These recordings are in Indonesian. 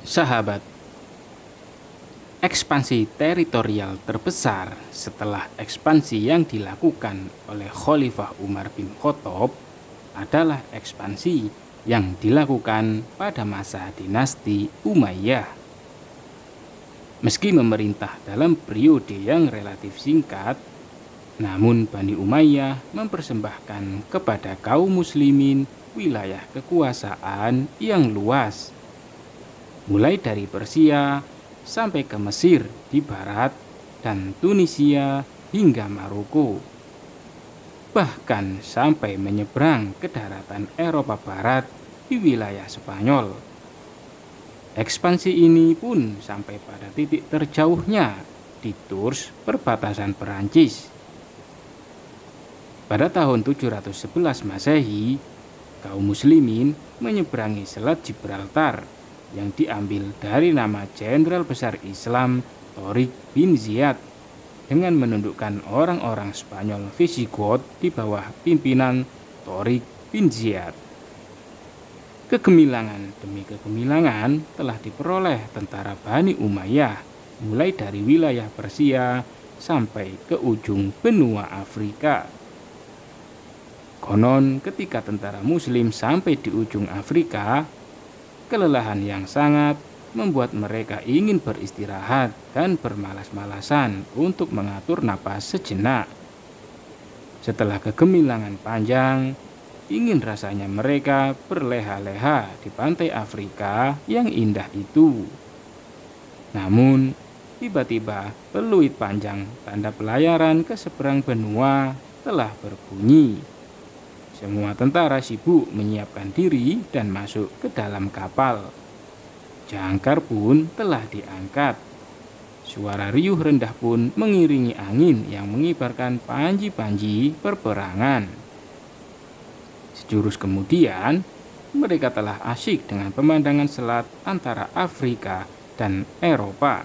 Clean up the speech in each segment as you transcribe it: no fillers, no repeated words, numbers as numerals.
Sahabat, ekspansi teritorial terbesar setelah ekspansi yang dilakukan oleh Khalifah Umar bin Khattab adalah ekspansi yang dilakukan pada masa dinasti Umayyah. Meski memerintah dalam periode yang relatif singkat, namun Bani Umayyah mempersembahkan kepada kaum muslimin wilayah kekuasaan yang luas, mulai dari Persia sampai ke Mesir di barat dan Tunisia hingga Maroko, bahkan sampai menyeberang ke daratan Eropa Barat di wilayah Spanyol. Ekspansi ini pun sampai pada titik terjauhnya di Tours, perbatasan Perancis. Pada tahun 711 Masehi, kaum muslimin menyeberangi Selat Gibraltar yang diambil dari nama Jenderal Besar Islam Tariq bin Ziyad dengan menundukkan orang-orang Spanyol Visigoth di bawah pimpinan Tariq bin Ziyad. Kegemilangan demi kegemilangan telah diperoleh tentara Bani Umayyah mulai dari wilayah Persia sampai ke ujung benua Afrika. Konon ketika tentara muslim sampai di ujung Afrika, kelelahan yang sangat membuat mereka ingin beristirahat dan bermalas-malasan untuk mengatur napas sejenak. Setelah kegemilangan panjang, ingin rasanya mereka berleha-leha di pantai Afrika yang indah itu. Namun, tiba-tiba peluit panjang tanda pelayaran ke seberang benua telah berbunyi. Semua tentara sibuk menyiapkan diri dan masuk ke dalam kapal. Jangkar pun telah diangkat. Suara riuh rendah pun mengiringi angin yang mengibarkan panji-panji perperangan. Sejurus kemudian, mereka telah asyik dengan pemandangan selat antara Afrika dan Eropa.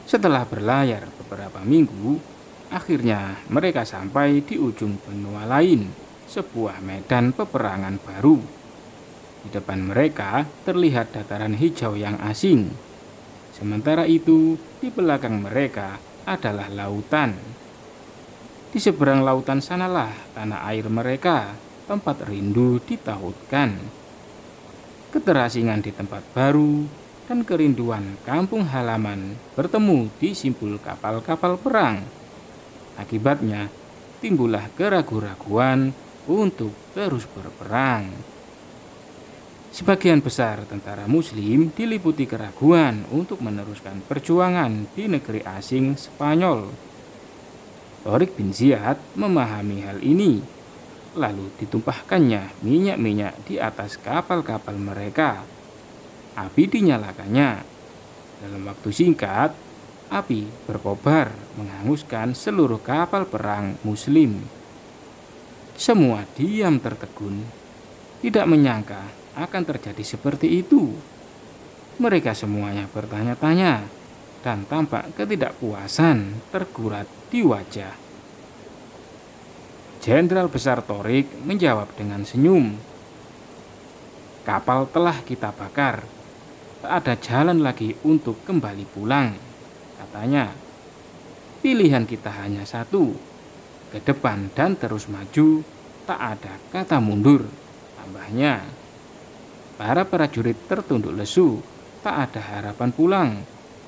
Setelah berlayar beberapa minggu, akhirnya mereka sampai di ujung benua lain, sebuah medan peperangan baru. Di depan mereka terlihat dataran hijau yang asing. Sementara itu, di belakang mereka adalah lautan. Di seberang lautan sanalah tanah air mereka, tempat rindu ditautkan. Keterasingan di tempat baru dan kerinduan kampung halaman bertemu di simpul kapal-kapal perang. Akibatnya, timbullah keraguan-raguan untuk terus berperang. Sebagian besar tentara muslim diliputi keraguan untuk meneruskan perjuangan di negeri asing Spanyol. Tariq bin Ziyad memahami hal ini, lalu ditumpahkannya minyak-minyak di atas kapal-kapal mereka. Api dinyalakannya. Dalam waktu singkat, api berkobar menghanguskan seluruh kapal perang muslim. Semua diam tertegun, tidak menyangka akan terjadi seperti itu. Mereka semuanya bertanya-tanya dan tampak ketidakpuasan tergurat di wajah. Jenderal Besar Tariq menjawab dengan senyum. "Kapal telah kita bakar. Tak ada jalan lagi untuk kembali pulang," katanya. "Pilihan kita hanya satu, ke depan dan terus maju, tak ada kata mundur," tambahnya. Para prajurit tertunduk lesu, tak ada harapan pulang.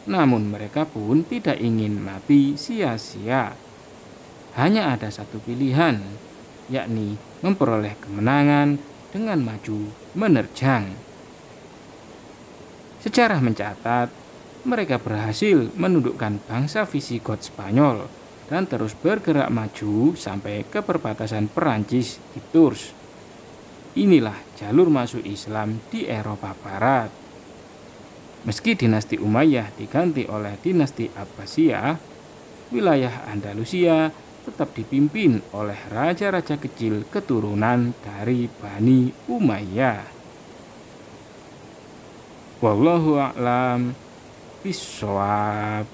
Namun mereka pun tidak ingin mati sia-sia. Hanya ada satu pilihan, yakni memperoleh kemenangan dengan maju menerjang. Sejarah mencatat, mereka berhasil menundukkan bangsa Visigoth Spanyol dan terus bergerak maju sampai ke perbatasan Perancis di Tours. Inilah jalur masuk Islam di Eropa Barat. Meski dinasti Umayyah diganti oleh dinasti Abbasiyah, wilayah Andalusia tetap dipimpin oleh raja-raja kecil keturunan dari Bani Umayyah. Wallahu a'lam bishawab.